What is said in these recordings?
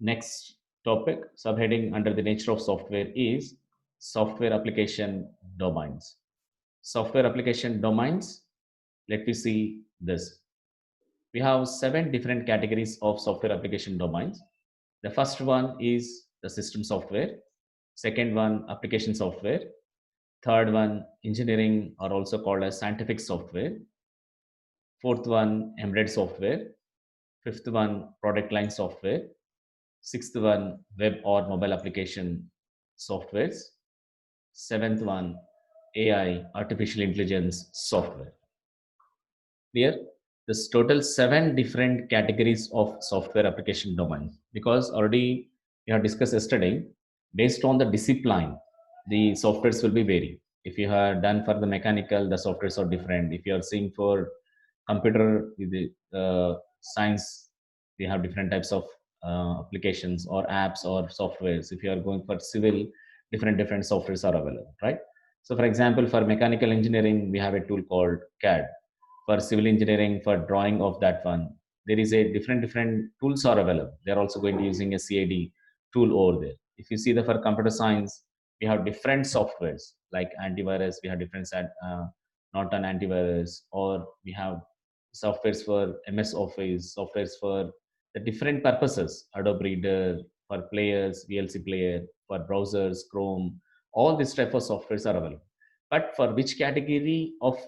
Next topic, subheading under the nature of software is software application domains. Software application domains, let me see this. We have 7 different categories of software application domains. The first one is the system software, second one, application software, third one, engineering or also called as scientific software, fourth one, embedded software, fifth one, product line software, sixth one, web or mobile application softwares, seventh one, AI, artificial intelligence software. Clear? This total 7 different categories of software application domains, because already we have discussed yesterday, based on the discipline, the softwares will be vary. If you have done for the mechanical, the softwares are different. If you are seeing for computer with the science, we have different types of applications or apps or softwares. If you are going for civil, different softwares are available, right? So for example, for mechanical engineering, we have a tool called CAD. For civil engineering, for drawing of that one, there is a different tools are available. They're also going to using a CAD tool over there. If you see the for computer science, we have different softwares like antivirus. We have different not an antivirus, or we have softwares for MS Office, softwares for the different purposes, Adobe Reader for players, VLC player for browsers, Chrome. All these type of softwares are available. But for which category of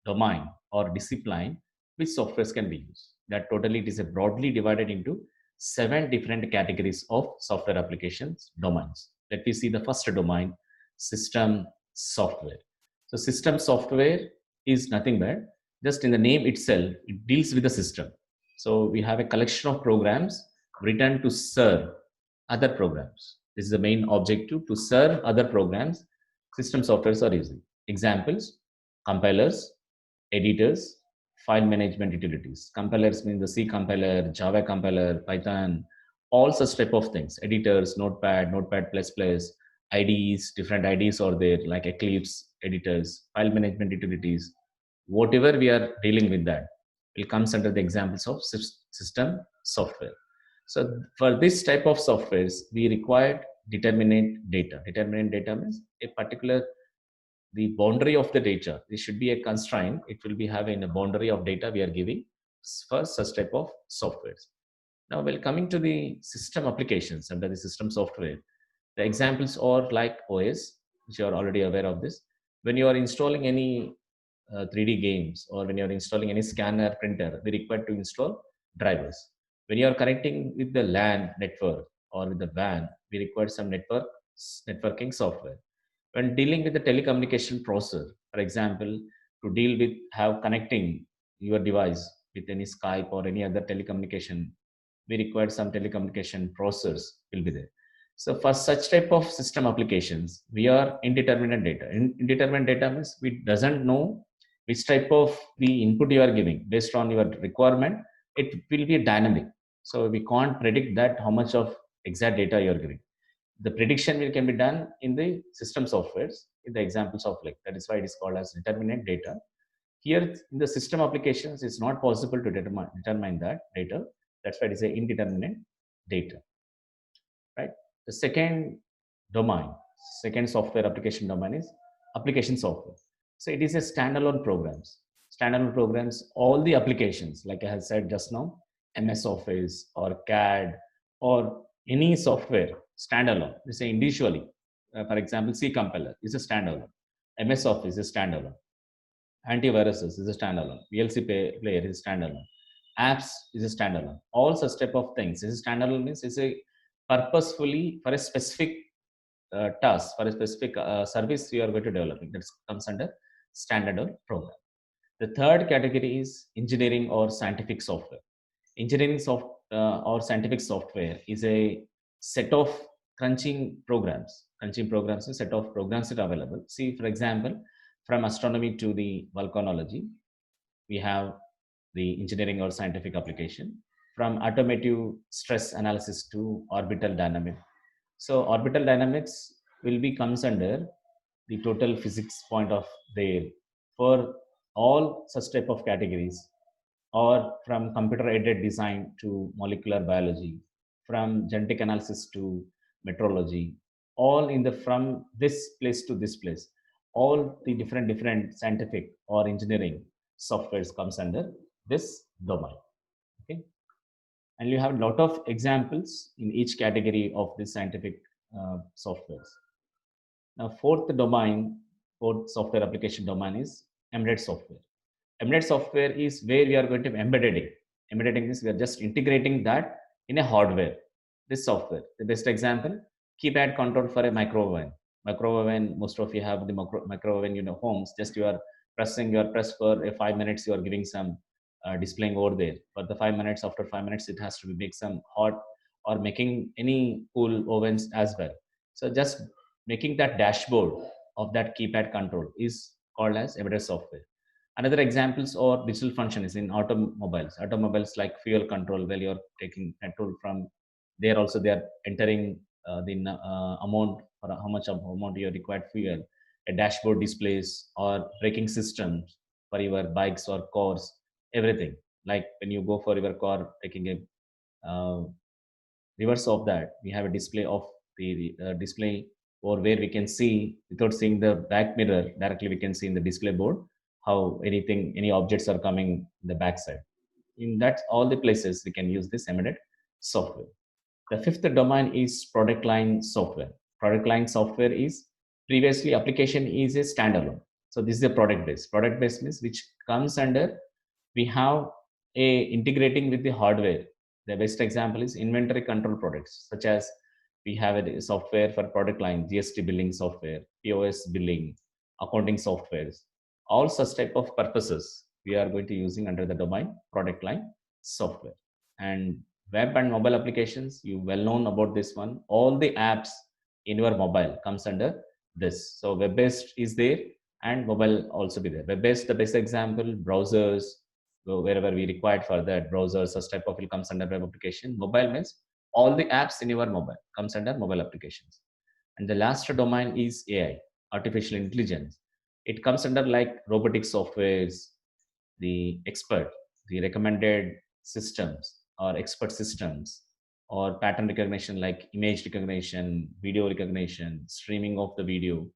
domain or discipline, which softwares can be used? That totally it is a broadly divided into 7 different categories of software applications domains. Let me see the first domain, system software. So system software is nothing but, just in the name itself, it deals with the system. So we have a collection of programs written to serve other programs. This is the main objective, to serve other programs. System softwares are using examples: compilers, editors, file management utilities. Compilers mean the C compiler, Java compiler, Python, all such type of things. Editors, Notepad, Notepad++, IDEs, different IDEs are there like Eclipse, editors, file management utilities. Whatever we are dealing with, that will comes under the examples of system software. So for this type of softwares, we required determinate data. Determinate data means a particular, the boundary of the data. This should be a constraint. It will be having a boundary of data we are giving for such type of softwares. Now, while coming to the system applications under the system software, the examples are like OS, which you are already aware of this. When you are installing any 3D games, or when you are installing any scanner printer, we require to install drivers. When you are connecting with the LAN network or with the WAN, we require some networking software. When dealing with the telecommunication processor, for example, to deal with have connecting your device with any Skype or any other telecommunication, we require some telecommunication processors will be there. So for such type of system applications, we are indeterminate data. Indeterminate data means we doesn't know which type of the input you are giving based on your requirement. It will be dynamic. So we can't predict that how much of exact data you are giving. The prediction will can be done in the system softwares, in the examples of, like, that is why it is called as determinate data. Here in the system applications, it's not possible to determine that data. That's why it is a indeterminate data, right? The second domain, second software application domain is application software. So it is a standalone programs. Standalone programs, all the applications, like I have said just now, MS Office or CAD or any software, standalone. We say individually. For example, C compiler is a standalone. MS Office is standalone. Antiviruses is a standalone. VLC player is standalone. Apps is a standalone. All such type of things. This is standalone means it's a purposefully for a specific task, for a specific service you are going to develop. That comes under standalone program. The third category is engineering or scientific software. Engineering or scientific software is a set of crunching programs. Crunching programs is a set of programs that are available. See, for example, from astronomy to the volcanology, we have the engineering or scientific application. From automotive stress analysis to orbital dynamics. So orbital dynamics will be comes under the total physics point of there. For all such type of categories, or from computer aided design to molecular biology, from genetic analysis to metrology, all in the from this place to this place, all the different scientific or engineering softwares comes under this domain. Okay, and you have a lot of examples in each category of this scientific softwares. Now, fourth software application domain is embedded software. Embedded software is where we are going to embed it. Embedding means we are just integrating that in a hardware. This software, the best example, keypad control for a micro oven. Micro oven, most of you have the micro oven in your homes. Just you are press for a 5 minutes, you are giving some displaying over there. For the 5 minutes, after 5 minutes, it has to be make some hot or making any cool ovens as well. So just making that dashboard of that keypad control is called as embedded software. Another examples or digital function is in automobiles. Automobiles like fuel control, where you're taking petrol from there. Also, they are entering the amount or how much amount you required fuel. A dashboard displays or braking systems for your bikes or cars. Everything like when you go for your car, taking a reverse of that, we have a display of the display, or where we can see without seeing the back mirror directly, we can see in the display board how any objects are coming in the back side. In that all the places we can use this embedded software. The fifth domain is product line software. Product line software is previously application is a standalone. So this is a product base. Product base means which comes under, we have a integrating with the hardware. The best example is inventory control products, such as we have a software for product line, GST billing software, POS billing, accounting softwares. All such type of purposes we are going to using under the domain product line software. And web and mobile applications, you well known about this one. All the apps in your mobile comes under this. So web based is there and mobile also be there. Web based, the best example, browsers, wherever we required for that, browsers, such type of will comes under web application. Mobile means all the apps in your mobile comes under mobile applications. And the last domain is AI, artificial intelligence. It comes under like robotic softwares, the expert, the recommended systems or expert systems, or pattern recognition like image recognition, video recognition, streaming of the video,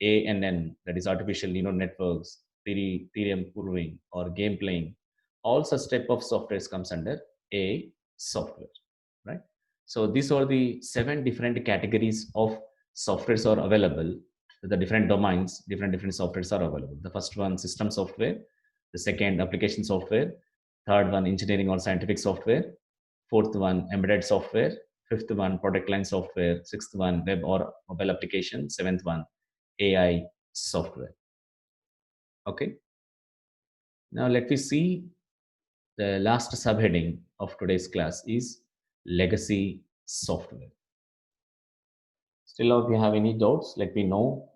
ANN, that is artificial neural networks, theorem proving, or game playing. All such type of softwares comes under a software, right? So these are the 7 different categories of softwares are available. The different domains, different softwares are available. The first one, system software. The second, application software. Third one, engineering or scientific software. Fourth one, embedded software. Fifth one, product line software. Sixth one, web or mobile application. Seventh one, AI software. Okay. Now let me see the last subheading of today's class is legacy software. Still, if you have any doubts, let me know